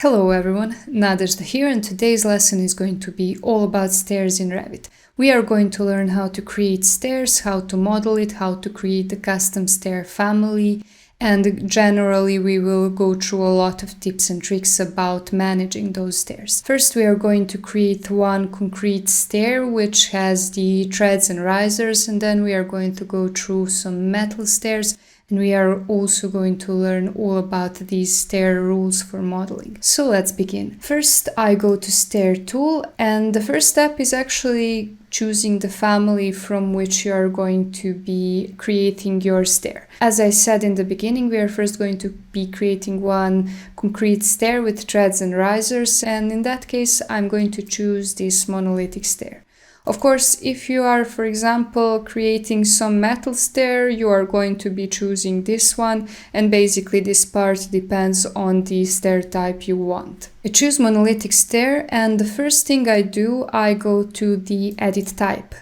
Hello everyone, Nadezhda here, and today's lesson is going to be all about stairs in Revit. We are going to learn how to create stairs, how to model it, how to create the custom stair family, and generally we will go through a lot of tips and tricks about managing those stairs. First, we are going to create one concrete stair which has the treads and risers, and then we are going to go through some metal stairs. And we are also going to learn all about these stair rules for modeling. So let's begin. First, I go to Stair tool, and the first step is actually choosing the family from which you are going to be creating your stair. As I said in the beginning, we are first going to be creating one concrete stair with treads and risers, and in that case, I'm going to choose this monolithic stair. Of course, if you are, for example, creating some metal stair, you are going to be choosing this one, and basically this part depends on the stair type you want. I choose monolithic stair, and the first thing I do, I go to the edit type.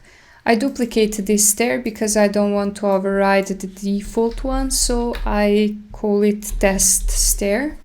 I duplicate this stair because I don't want to override the default one, so I call it test stair.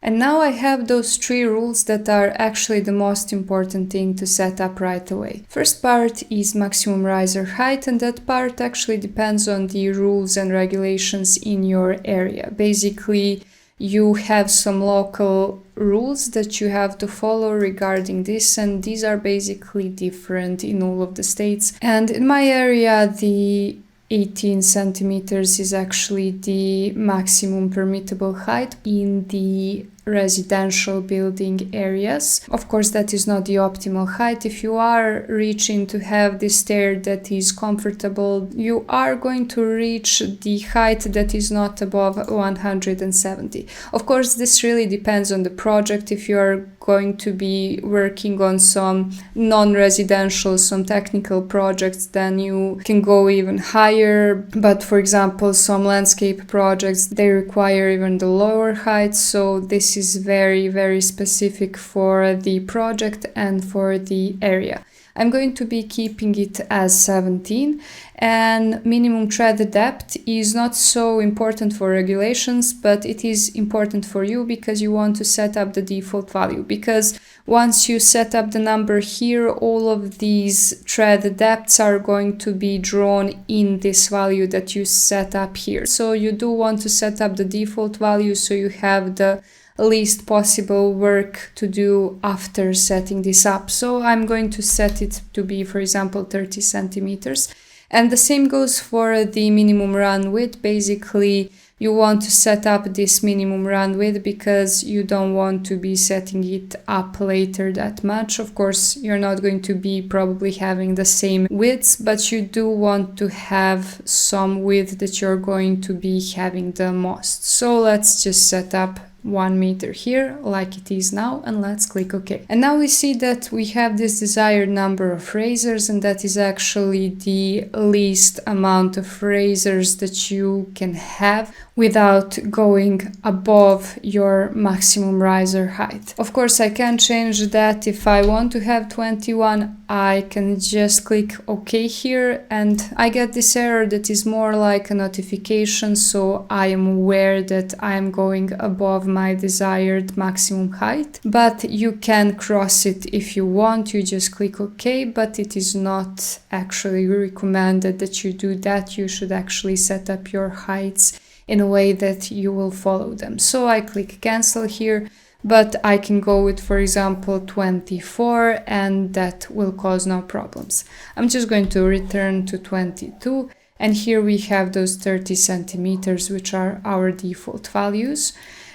And now I have those three rules that are actually the most important thing to set up right away. First part is maximum riser height, and that part actually depends on the rules and regulations in your area. Basically, you have some local rules that you have to follow regarding this, and these are basically different in all of the states. And in my area, the 18 centimeters is actually the maximum permittable height in the residential building areas. Of course, that is not the optimal height. If you are reaching to have this stair that is comfortable, you are going to reach the height that is not above 170. Of course, this really depends on the project. If you are going to be working on some non-residential, some technical projects, then you can go even higher. But for example, some landscape projects, they require even the lower height. So this is very, very specific for the project and for the area. I'm going to be keeping it as 17, and minimum tread depth is not so important for regulations, but it is important for you because you want to set up the default value. Because once you set up the number here, all of these tread depths are going to be drawn in this value that you set up here. So you do want to set up the default value so you have the least possible work to do after setting this up. So I'm going to set it to be, for example, 30 centimeters. And the same goes for the minimum run width. Basically, you want to set up this minimum run width because you don't want to be setting it up later that much. Of course, you're not going to be probably having the same widths, but you do want to have some width that you're going to be having the most. So let's just set up 1 meter here like it is now, and let's click OK. And now we see that we have this desired number of risers, and that is actually the least amount of risers that you can have without going above your maximum riser height. Of course, I can change that. If I want to have 21, I can just click OK here, and I get this error that is more like a notification, so I am aware that I am going above my desired maximum height. But you can cross it if you want. You just click OK, but it is not actually recommended that you do that. You should actually set up your heights in a way that you will follow them. So I click cancel here, but I can go with, for example, 24, and that will cause no problems. I'm just going to return to 22, and here we have those 30 centimeters, which are our default values.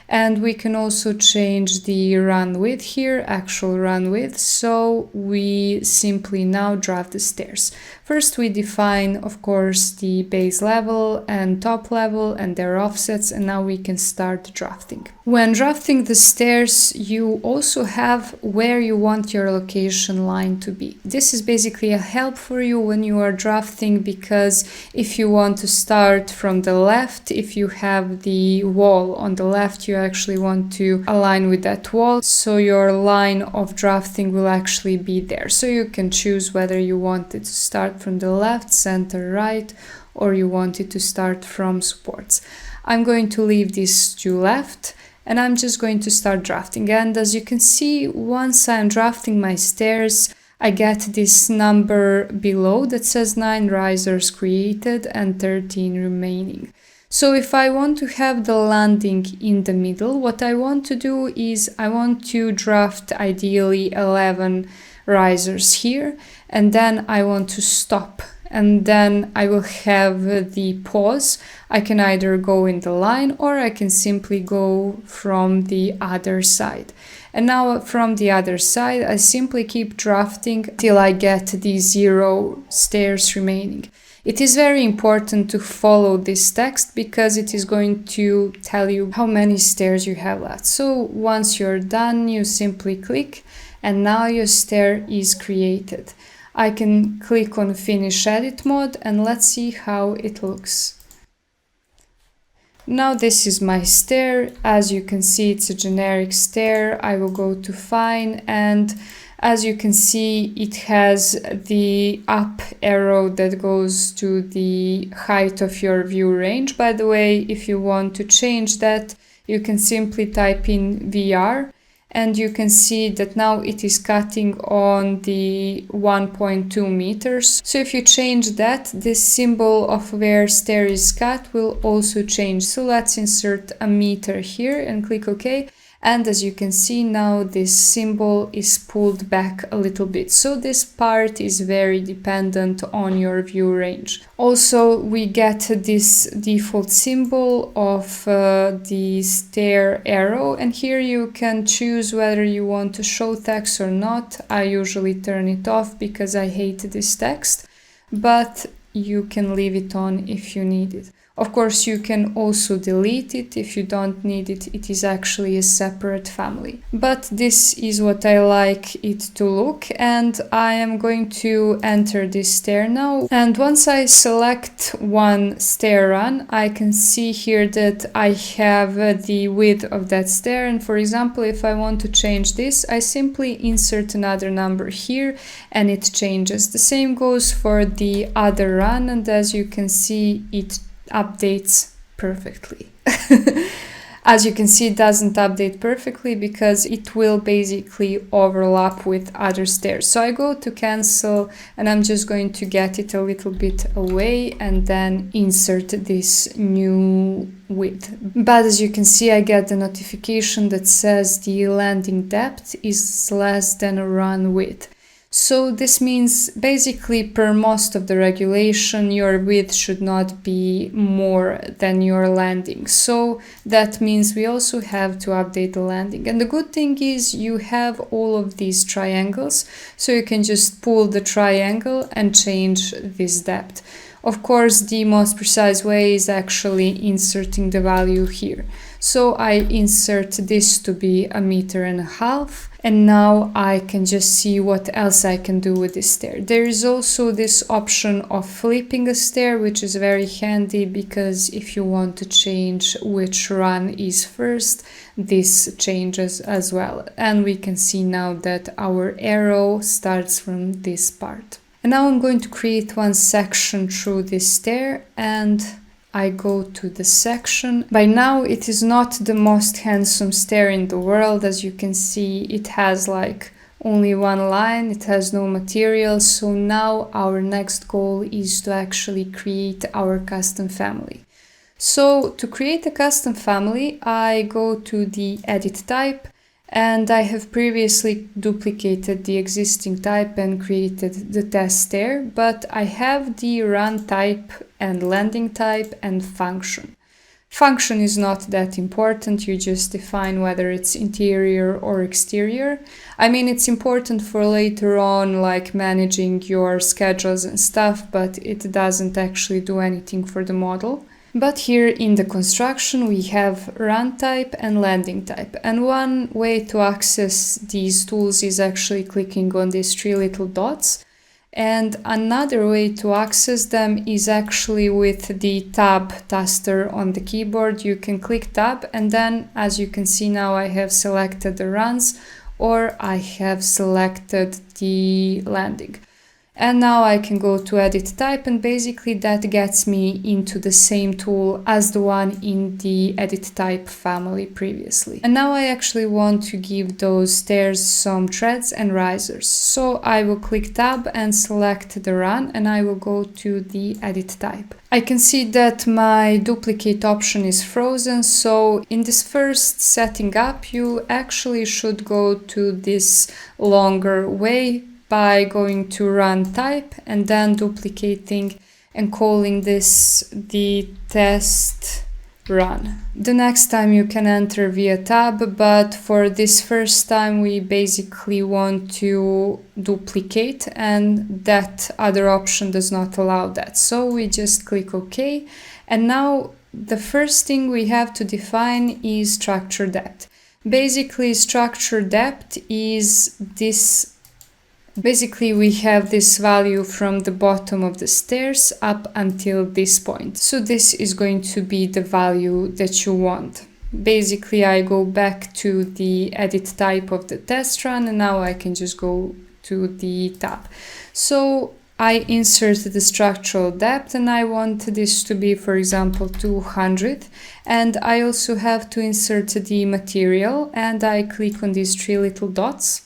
And we can also change the run width here, actual run width. So we simply now draft the stairs. First, we define, of course, the base level and top level and their offsets, and now we can start drafting. When drafting the stairs, you also have where you want your location line to be. This is basically a help for you when you are drafting, because if you want to start from the left, if you have the wall on the left, you actually want to align with that wall, so your line of drafting will actually be there. So you can choose whether you want it to start from the left, center, right, or you want it to start from supports. I'm going to leave this to left, and I'm just going to start drafting. And as you can see, once I'm drafting my stairs, I get this number below that says 9 risers created and 13 remaining. So if I want to have the landing in the middle, what I want to do is I want to draft ideally 11 risers here, and then I want to stop, and then I will have the pause. I can either go in the line or I can simply go from the other side. And now from the other side, I simply keep drafting till I get the 0 stairs remaining. It is very important to follow this text because it is going to tell you how many stairs you have left. So once you're done, you simply click, and now your stair is created. I can click on Finish Edit mode, and let's see how it looks. Now this is my stair. As you can see, it's a generic stair. I will go to Fine, and as you can see, it has the up arrow that goes to the height of your view range. By the way, if you want to change that, you can simply type in VR, and you can see that now it is cutting on the 1.2 meters. So if you change that, this symbol of where stair is cut will also change. So let's insert a meter here and click OK. And as you can see now, this symbol is pulled back a little bit. So this part is very dependent on your view range. Also, we get this default symbol of the stair arrow. And here you can choose whether you want to show text or not. I usually turn it off because I hate this text, but you can leave it on if you need it. Of course, you can also delete it if you don't need it. It is actually a separate family. But this is what I like it to look, and I am going to enter this stair now. And once I select one stair run, I can see here that I have the width of that stair. And for example, if I want to change this, I simply insert another number here and it changes. The same goes for the other run, and as you can see, it updates perfectly. As you can see, it doesn't update perfectly because it will basically overlap with other stairs. So I go to cancel, and I'm just going to get it a little bit away and then insert this new width. But as you can see, I get the notification that says the landing depth is less than a run width. So this means basically per most of the regulation, your width should not be more than your landing. So that means we also have to update the landing. And the good thing is you have all of these triangles, so you can just pull the triangle and change this depth. Of course, the most precise way is actually inserting the value here. So I insert this to be 1.5 meters. And now I can just see what else I can do with this stair. There is also this option of flipping a stair, which is very handy because if you want to change which run is first, this changes as well. And we can see now that our arrow starts from this part. And now I'm going to create one section through this stair, and I go to the section. By now it is not the most handsome stair in the world. As you can see, it has like only one line, it has no material. So now our next goal is to actually create our custom family. So to create a custom family, I go to the edit type, and I have previously duplicated the existing type and created the test stair, but I have the run type and landing type and function. Function is not that important, you just define whether it's interior or exterior. I mean, it's important for later on, like managing your schedules and stuff, but it doesn't actually do anything for the model. But here in the construction we have run type and landing type, and one way to access these tools is actually clicking on these 3 little dots, and another way to access them is actually with the tab taster on the keyboard. You can click tab, and then as you can see now I have selected the runs or I have selected the landing. And now I can go to edit type, and basically that gets me into the same tool as the one in the edit type family previously. And now I actually want to give those stairs some treads and risers. So I will click tab and select the run, and I will go to the edit type. I can see that my duplicate option is frozen, so in this first setting up you actually should go to this longer way by going to run type and then duplicating and calling this the test run. The next time you can enter via tab, but for this first time we basically want to duplicate, and that other option does not allow that. So we just click OK, and now the first thing we have to define is structure depth. Basically, structure depth is this. Basically, we have this value from the bottom of the stairs up until this point. So this is going to be the value that you want. Basically, I go back to the edit type of the test run, and now I can just go to the tab. So I insert the structural depth, and I want this to be, for example, 200. And I also have to insert the material, and I click on these three little dots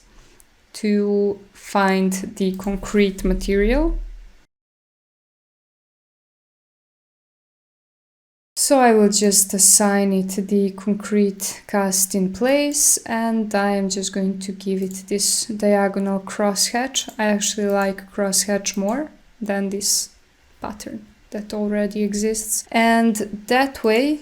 to find the concrete material. So I will just assign it the concrete cast in place, and I am just going to give it this diagonal crosshatch. I actually like crosshatch more than this pattern that already exists. And that way,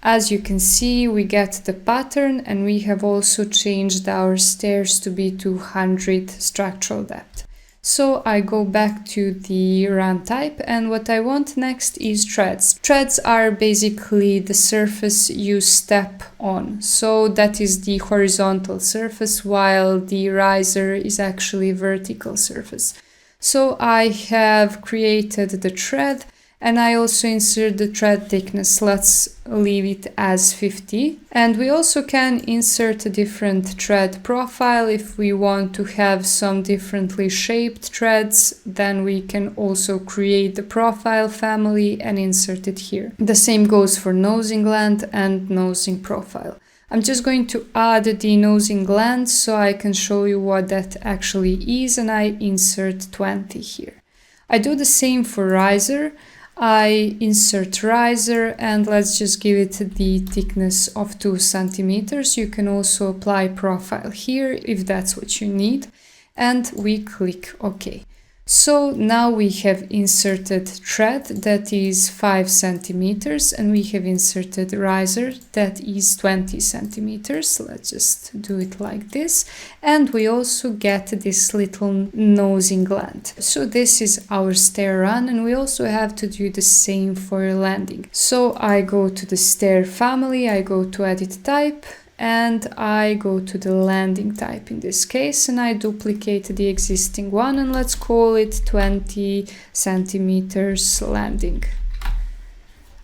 as you can see, we get the pattern, and we have also changed our stairs to be 200 structural depth. So I go back to the run type, and what I want next is treads. Treads are basically the surface you step on. So that is the horizontal surface, while the riser is actually vertical surface. So I have created the tread, and I also insert the tread thickness. Let's leave it as 50. And we also can insert a different tread profile. If we want to have some differently shaped treads, then we can also create the profile family and insert it here. The same goes for nosing length and nosing profile. I'm just going to add the nosing length so I can show you what that actually is, and I insert 20 here. I do the same for riser. I insert riser, and let's just give it the thickness of 2 centimeters. You can also apply profile here if that's what you need, and we click OK. So now we have inserted tread that is 5 centimeters, and we have inserted riser that is 20 centimeters. Let's just do it like this. And we also get this little nosing length. So this is our stair run, and we also have to do the same for landing. So I go to the stair family, I go to edit type, and I go to the landing type in this case, and I duplicate the existing one, and let's call it 20 centimeters landing.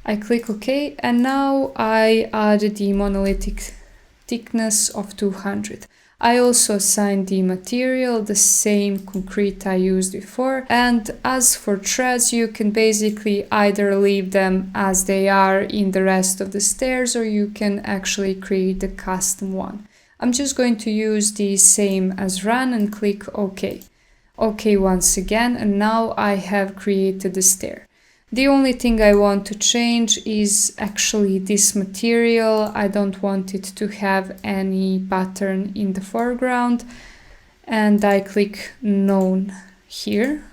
I click OK, and now I add the monolithic thickness of 200. I also assign the material, the same concrete I used before. And as for treads, you can basically either leave them as they are in the rest of the stairs, or you can actually create a custom one. I'm just going to use the same as run and click OK. OK once again, and now I have created the stair. The only thing I want to change is actually this material. I don't want it to have any pattern in the foreground, and I click None here.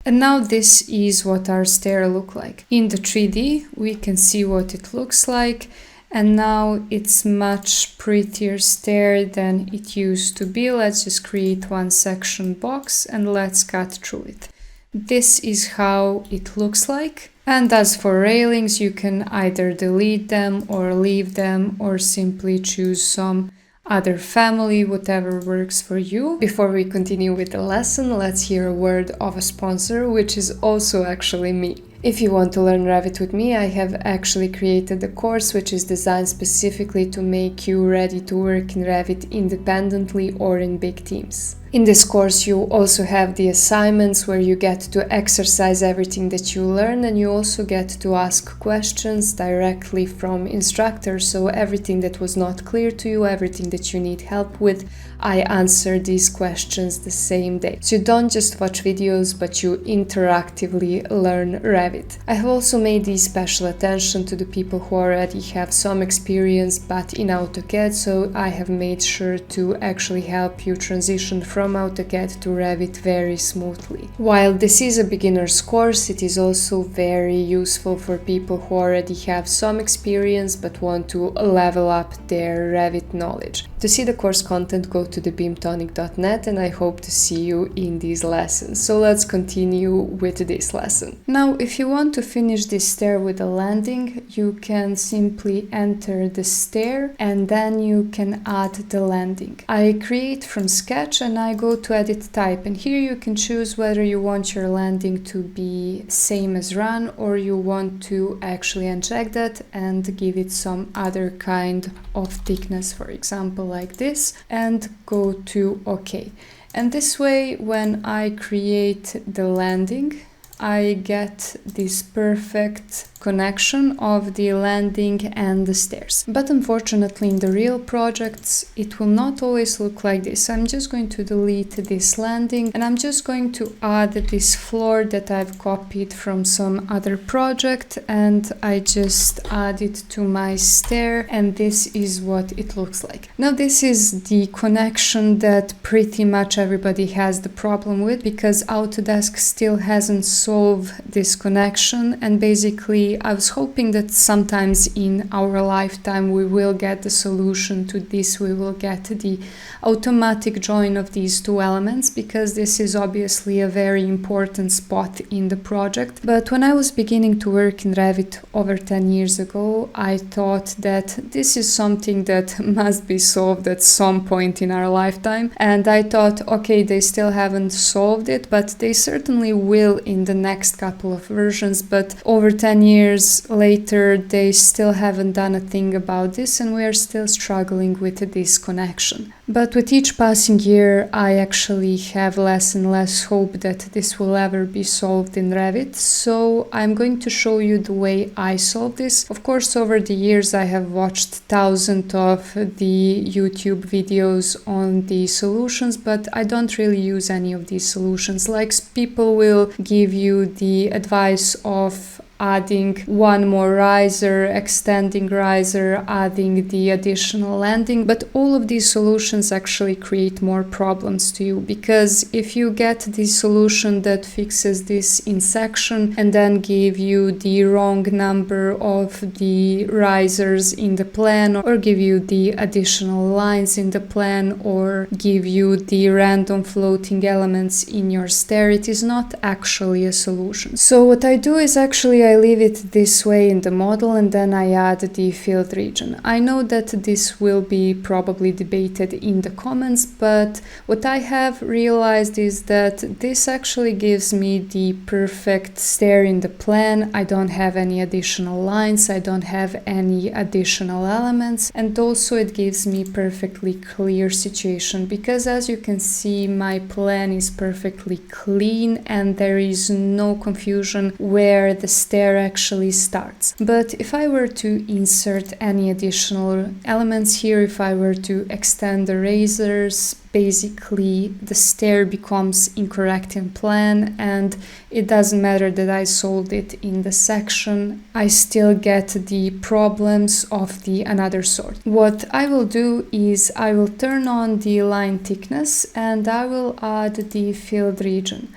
And now this is what our stair looks like. In the 3D, we can see what it looks like, and now it's much prettier stair than it used to be. Let's just create one section box and let's cut through it. This is how it looks like. And as for railings, you can either delete them or leave them, or simply choose some other family, whatever works for you. Before we continue with the lesson, let's hear a word of a sponsor, which is also actually me. If you want to learn Revit with me, I have actually created a course which is designed specifically to make you ready to work in Revit independently or in big teams. In this course, you also have the assignments where you get to exercise everything that you learn, and you also get to ask questions directly from instructors. So everything that was not clear to you, everything that you need help with, I answer these questions the same day. So you don't just watch videos, but you interactively learn Revit. I have also made the special attention to the people who already have some experience but in AutoCAD, so I have made sure to actually help you transition from AutoCAD to Revit very smoothly. While this is a beginner's course, it is also very useful for people who already have some experience but want to level up their Revit knowledge. To see the course content, go to thebimtonic.net, and I hope to see you in these lessons. So let's continue with this lesson. Now, if you want to finish this stair with a landing, you can simply enter the stair and then you can add the landing. I create from sketch and I go to edit type, and here you can choose whether you want your landing to be same as run or you want to actually uncheck that and give it some other kind of thickness, for example like this, and go to OK. And this way, when I create the landing, I get this perfect connection of the landing and the stairs. But unfortunately, in the real projects, it will not always look like this. I'm just going to delete this landing and I'm just going to add this floor that I've copied from some other project, and I just add it to my stair, and this is what it looks like. Now, this is the connection that pretty much everybody has the problem with, because Autodesk still hasn't solved this connection, and basically I was hoping that sometimes in our lifetime we will get the solution to this. We will get the automatic join of these two elements, because this is obviously a very important spot in the project. But when I was beginning to work in Revit over 10 years ago, I thought that this is something that must be solved at some point in our lifetime. And I thought, okay, they still haven't solved it, but they certainly will in the next couple of versions. But over 10 years later, they still haven't done a thing about this, and we are still struggling with this connection. But with each passing year, I actually have less and less hope that this will ever be solved in Revit. So I'm going to show you the way I solve this. Of course, over the years, I have watched thousands of the YouTube videos on the solutions, but I don't really use any of these solutions. Like, people will give you the advice of adding one more riser, extending riser, adding the additional landing, but all of these solutions actually create more problems to you, because if you get the solution that fixes this in section and then give you the wrong number of the risers in the plan, or give you the additional lines in the plan, or give you the random floating elements in your stair, it is not actually a solution. So what I do is actually I leave it this way in the model, and then I add the field region. I know that this will be probably debated in the comments, but what I have realized is that this actually gives me the perfect stair in the plan. I don't have any additional lines, I don't have any additional elements, and also it gives me perfectly clear situation, because as you can see, my plan is perfectly clean and there is no confusion where the stair actually starts. But if I were to insert any additional elements here, if I were to extend the risers, basically the stair becomes incorrect in plan, and it doesn't matter that I solved it in the section, I still get the problems of the another sort. What I will do is I will turn on the line thickness and I will add the field region.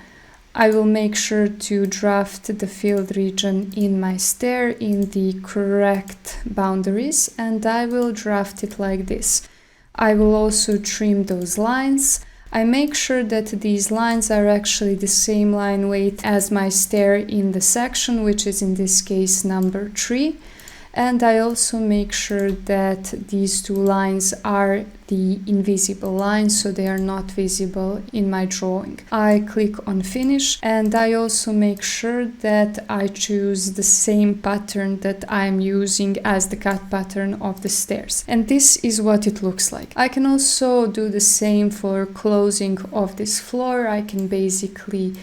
I will make sure to draft the field region in my stair in the correct boundaries, and I will draft it like this. I will also trim those lines. I make sure that these lines are actually the same line weight as my stair in the section, which is in this case number 3. And I also make sure that these two lines are the invisible lines, so they are not visible in my drawing. I click on finish, and I also make sure that I choose the same pattern that I'm using as the cut pattern of the stairs. And this is what it looks like. I can also do the same for closing of this floor. I can basically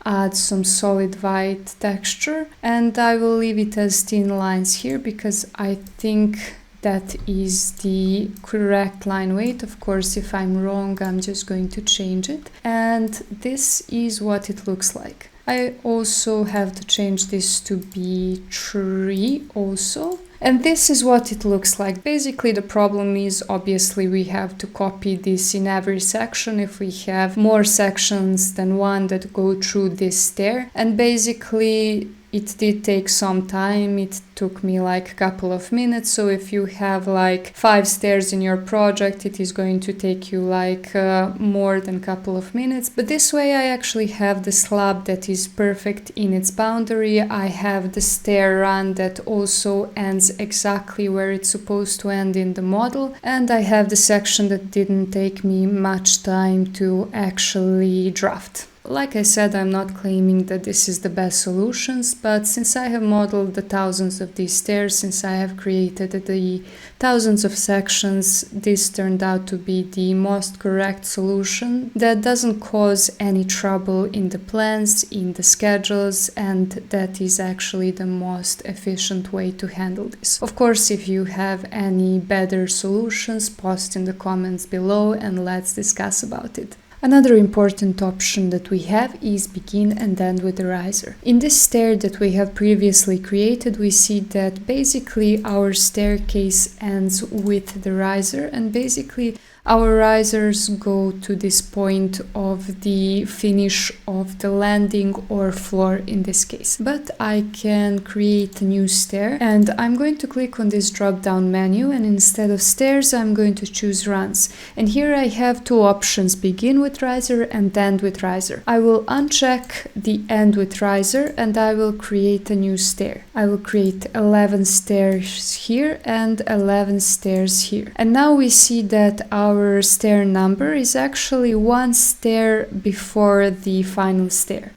add some solid white texture, and I will leave it as thin lines here because I think that is the correct line weight. Of course, if I'm wrong, I'm just going to change it. And this is what it looks like. I also have to change this to be 3 also. And this is what it looks like. Basically, the problem is obviously we have to copy this in every section if we have more sections than one that go through this stair. And basically, it did take some time. It took me like a couple of minutes. So if you have like 5 stairs in your project, it is going to take you like more than a couple of minutes. But this way I actually have the slab that is perfect in its boundary. I have the stair run that also ends exactly where it's supposed to end in the model. And I have the section that didn't take me much time to actually draft. Like I said, I'm not claiming that this is the best solutions, but since I have modeled the thousands of these stairs, since I have created the thousands of sections, this turned out to be the most correct solution that doesn't cause any trouble in the plans, in the schedules, and that is actually the most efficient way to handle this. Of course, if you have any better solutions, post in the comments below and let's discuss about it. Another important option that we have is begin and end with the riser. In this stair that we have previously created, we see that basically our staircase ends with the riser, and basically our risers go to this point of the finish of the landing or floor in this case. But I can create a new stair, and I'm going to click on this drop down menu, and instead of stairs I'm going to choose runs. And here I have 2 options, begin with riser and end with riser. I will uncheck the end with riser and I will create a new stair. I will create 11 stairs here and 11 stairs here. And now we see that our stair number is actually 1 stair before the final stair.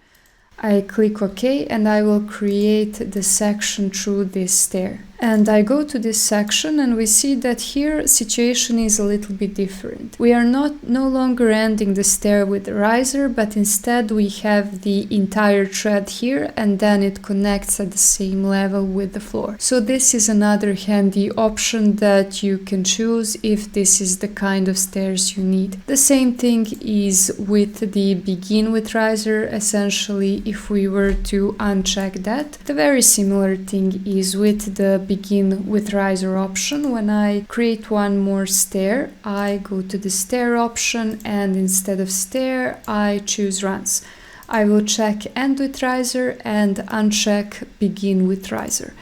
I click OK and I will create the section through this stair. And I go to this section and we see that here situation is a little bit different. We are no longer ending the stair with the riser, but instead we have the entire thread here and then it connects at the same level with the floor. So this is another handy option that you can choose if this is the kind of stairs you need. The same thing is with the begin with riser. Essentially, if we were to uncheck that, the very similar thing is with the begin with riser option. When I create one more stair, I go to the stair option and instead of stair, I choose runs. I will check end with riser and uncheck begin with riser.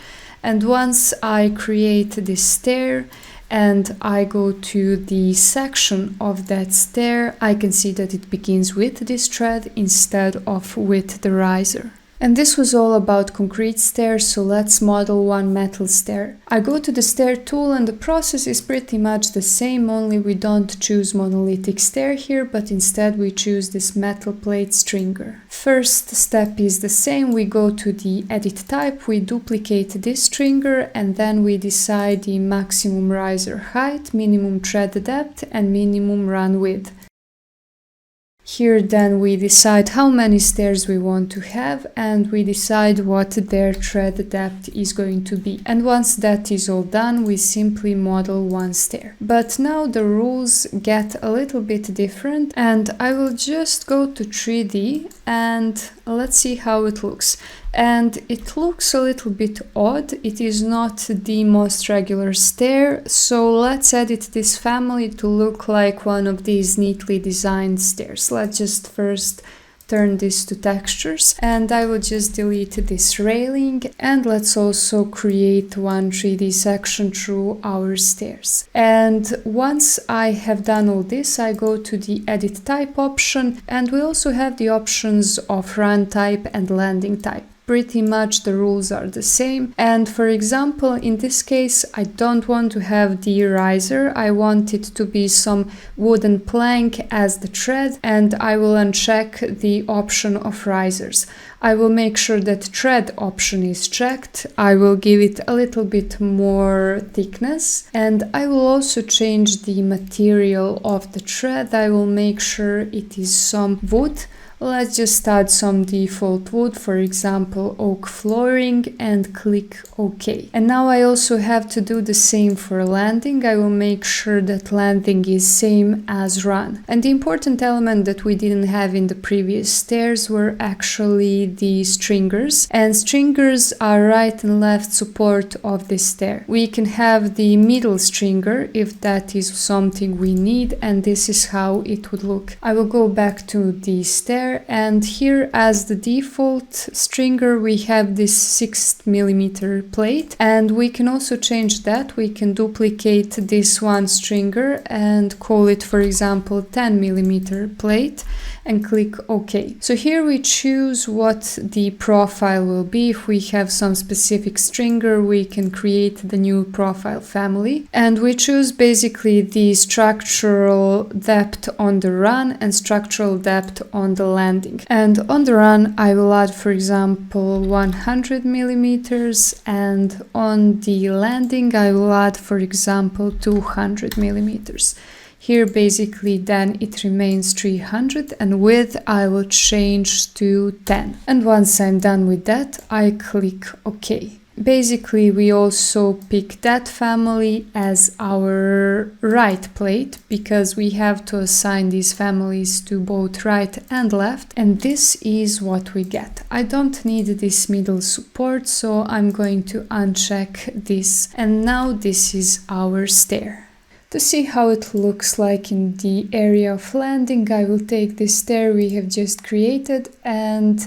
And once I create this stair and I go to the section of that stair, I can see that it begins with this thread instead of with the riser. And this was all about concrete stairs, so let's model one metal stair. I go to the stair tool and the process is pretty much the same, only we don't choose monolithic stair here, but instead we choose this metal plate stringer. First step is the same, we go to the edit type, we duplicate this stringer and then we decide the maximum riser height, minimum thread depth and minimum run width. Here then we decide how many stairs we want to have and we decide what their thread depth is going to be. And once that is all done, we simply model one stair. But now the rules get a little bit different and I will just go to 3D and let's see how it looks. And it looks a little bit odd. It is not the most regular stair, so let's edit this family to look like one of these neatly designed stairs. Let's just first turn this to textures and I will just delete this railing, and let's also create one 3D section through our stairs. And once I have done all this, I go to the edit type option and we also have the options of run type and landing type. pretty much the rules are the same. And for example, in this case, I don't want to have the riser. I want it to be some wooden plank as the tread, and I will uncheck the option of risers. I will make sure that tread option is checked. I will give it a little bit more thickness, and I will also change the material of the tread. I will make sure it is some wood. Let's just add some default wood, for example, oak flooring, and click OK. And now I also have to do the same for landing. I will make sure that landing is same as run. And the important element that we didn't have in the previous stairs were actually the stringers. And stringers are right and left support of this stair. We can have the middle stringer if that is something we need, and this is how it would look. I will go back to the stair. And here as the default stringer we have this 6mm plate, and we can also change that. We can duplicate this one stringer and call it, for example, 10mm plate, and click OK. So here we choose what the profile will be. If we have some specific stringer, we can create the new profile family, and we choose basically the structural depth on the run and structural depth on the landing. And on the run I will add, for example, 100mm, and on the landing I will add, for example, 200mm. Here basically then it remains 300, and width I will change to 10. And once I'm done with that, I click OK. Basically, we also pick that family as our right plate, because we have to assign these families to both right and left, and this is what we get. I don't need this middle support, so I'm going to uncheck this, and now this is our stair. To see how it looks like in the area of landing, I will take this stair we have just created, and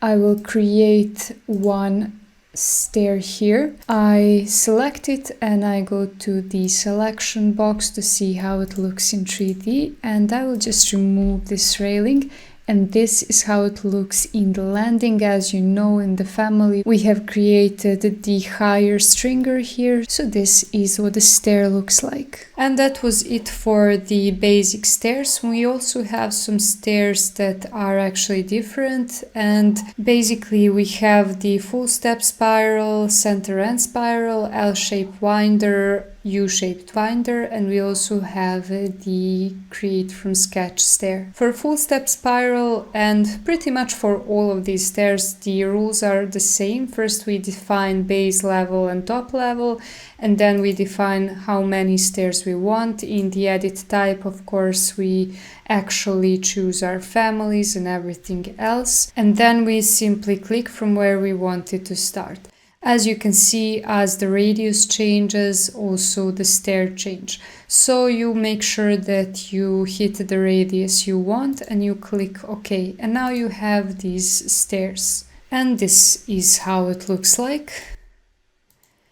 I will create one stair here. I select it and I go to the selection box to see how it looks in 3D, and I will just remove this railing, and this is how it looks in the landing. As you know, in the family we have created the higher stringer here, so this is what the stair looks like. And that was it for the basic stairs. We also have some stairs that are actually different, and basically we have the full step spiral, center end spiral, L-shaped winder, U-shaped winder, and we also have the create from sketch stair. For full step spiral, and pretty much for all of these stairs, the rules are the same. First we define base level and top level, and then we define how many stairs we want. In the edit type, of course, we actually choose our families and everything else, and then we simply click from where we want it to start. As you can see, as the radius changes, also the stair change. So you make sure that you hit the radius you want and you click OK. And now you have these stairs. And this is how it looks like.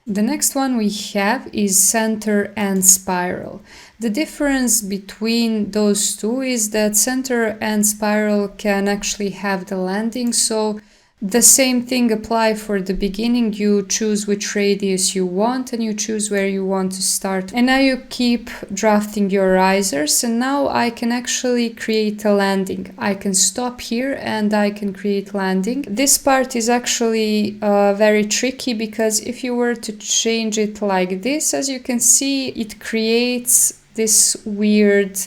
The next one we have is center and spiral. The difference between those two is that center and spiral can actually have the landing, so the same thing applies for the beginning. You choose which radius you want and you choose where you want to start. And now you keep drafting your risers, and now I can actually create a landing. I can stop here and I can create landing. This part is actually very tricky, because if you were to change it like this, as you can see, it creates this weird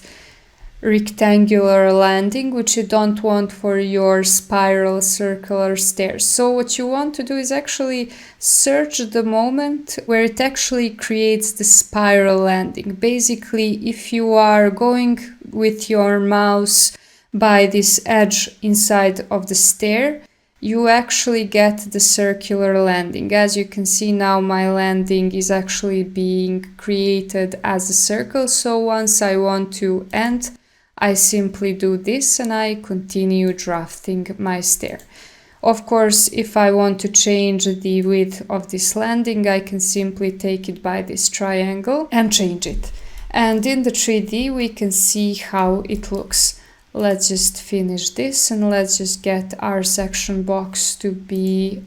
rectangular landing, which you don't want for your spiral circular stairs. So what you want to do is actually search the moment where it actually creates the spiral landing. Basically, if you are going with your mouse by this edge inside of the stair, you actually get the circular landing. As you can see now, my landing is actually being created as a circle. So once I want to end, I simply do this and I continue drafting my stair. Of course, if I want to change the width of this landing, I can simply take it by this triangle and change it. And in the 3D, we can see how it looks. Let's just finish this and let's just get our section box to be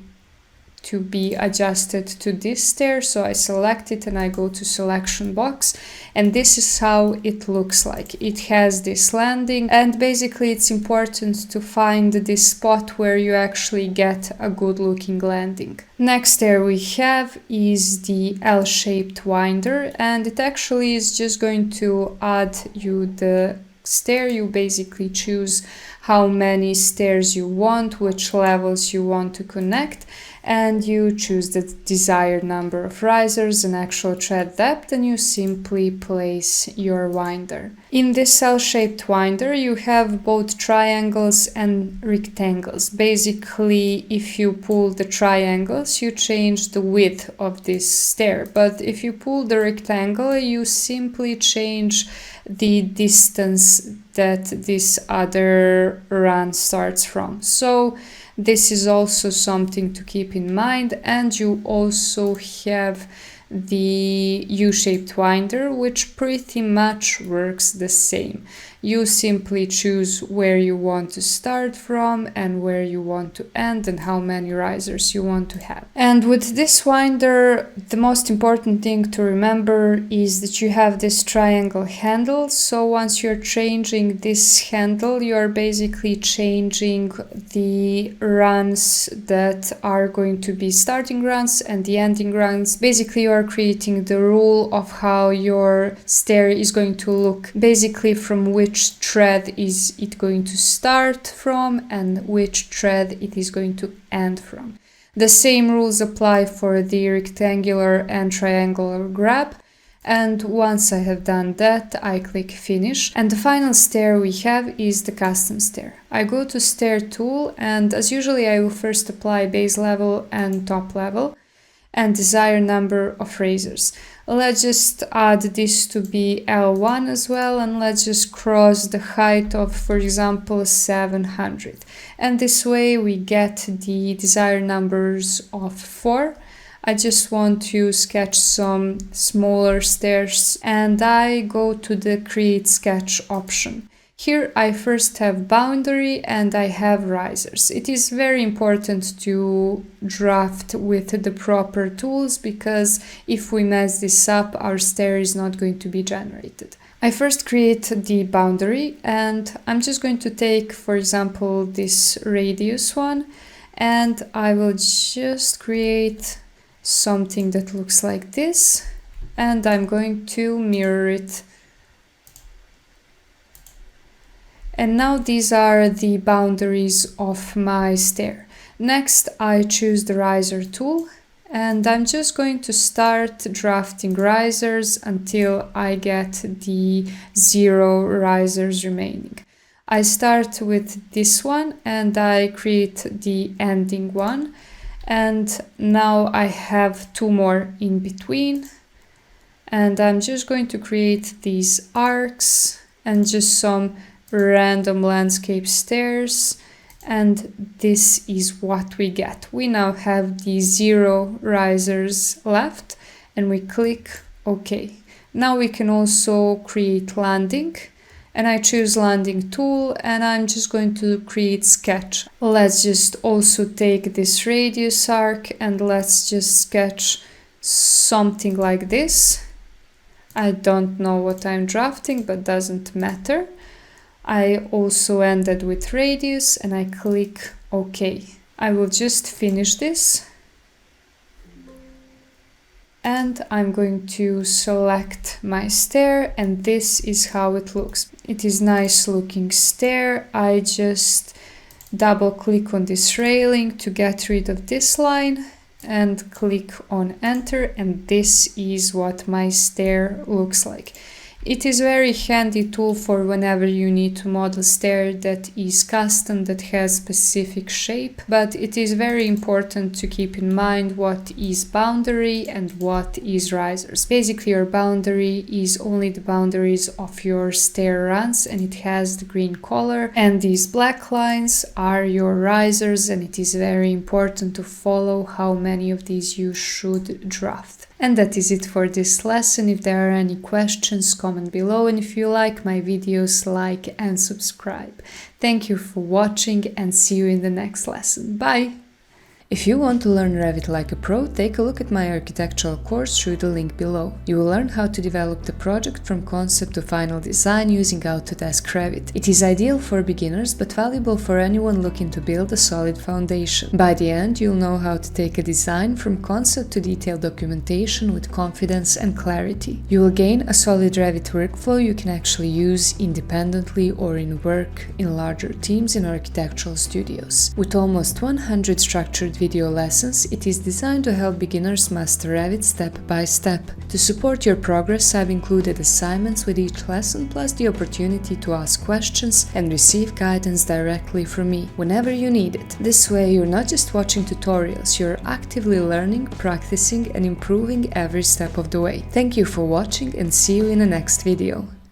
adjusted to this stair. So I select it and I go to selection box, and this is how it looks like. It has this landing, and basically it's important to find this spot where you actually get a good looking landing. Next stair we have is the L-shaped winder, and it actually is just going to add you the stair. You basically choose how many stairs you want, which levels you want to connect, and you choose the desired number of risers and actual tread depth, and you simply place your winder. In this L-shaped winder you have both triangles and rectangles. Basically, if you pull the triangles, you change the width of this stair, but if you pull the rectangle, you simply change the distance that this other run starts from. So this is also something to keep in mind. And you also have the U-shaped winder, which pretty much works the same. You simply choose where you want to start from and where you want to end and how many risers you want to have. And with this winder, the most important thing to remember is that you have this triangle handle. So once you're changing this handle, you are basically changing the runs that are going to be starting runs and the ending runs. Basically, you are creating the rule of how your stair is going to look, basically from which thread is it going to start from and which thread it is going to end from. The same rules apply for the rectangular and triangular grab. And once I have done that, I click finish. And the final stair we have is the custom stair. I go to stair tool, and as usually I will first apply base level and top level and desired number of risers. Let's just add this to be L1 as well, and let's just cross the height of, for example, 700. And this way we get the desired numbers of 4. I just want to sketch some smaller stairs, and I go to the create sketch option. Here I first have boundary and I have risers. It is very important to draft with the proper tools, because if we mess this up, our stair is not going to be generated. I first create the boundary, and I'm just going to take, for example, this radius one, and I will just create something that looks like this, and I'm going to mirror it. And now these are the boundaries of my stair. Next, I choose the riser tool, and I'm just going to start drafting risers until I get the 0 risers remaining. I start with this one and I create the ending one, and now I have 2 more in between, and I'm just going to create these arcs and just some random landscape stairs, and this is what we get. We now have the 0 risers left, and we click OK. Now we can also create landing, and I choose landing tool, and I'm just going to create sketch. Let's just also take this radius arc and let's just sketch something like this. I don't know what I'm drafting, but doesn't matter. I also ended with radius and I click OK. I will just finish this. And I'm going to select my stair, and this is how it looks. It is nice looking stair. I just double click on this railing to get rid of this line and click on enter, and this is what my stair looks like. It is a very handy tool for whenever you need to model stair that is custom, that has specific shape, but it is very important to keep in mind what is boundary and what is risers. Basically, your boundary is only the boundaries of your stair runs, and it has the green color, and these black lines are your risers, and it is very important to follow how many of these you should draft. And that is it for this lesson. If there are any questions, comment below, and if you like my videos, like and subscribe. Thank you for watching and see you in the next lesson. Bye! If you want to learn Revit like a pro, take a look at my architectural course through the link below. You will learn how to develop the project from concept to final design using Autodesk Revit. It is ideal for beginners but valuable for anyone looking to build a solid foundation. By the end, you'll know how to take a design from concept to detailed documentation with confidence and clarity. You will gain a solid Revit workflow you can actually use independently or in work in larger teams in architectural studios. With almost 100 structured video lessons, it is designed to help beginners master Revit step by step. To support your progress, I've included assignments with each lesson, plus the opportunity to ask questions and receive guidance directly from me whenever you need it. This way, you're not just watching tutorials, you're actively learning, practicing, and improving every step of the way. Thank you for watching and see you in the next video.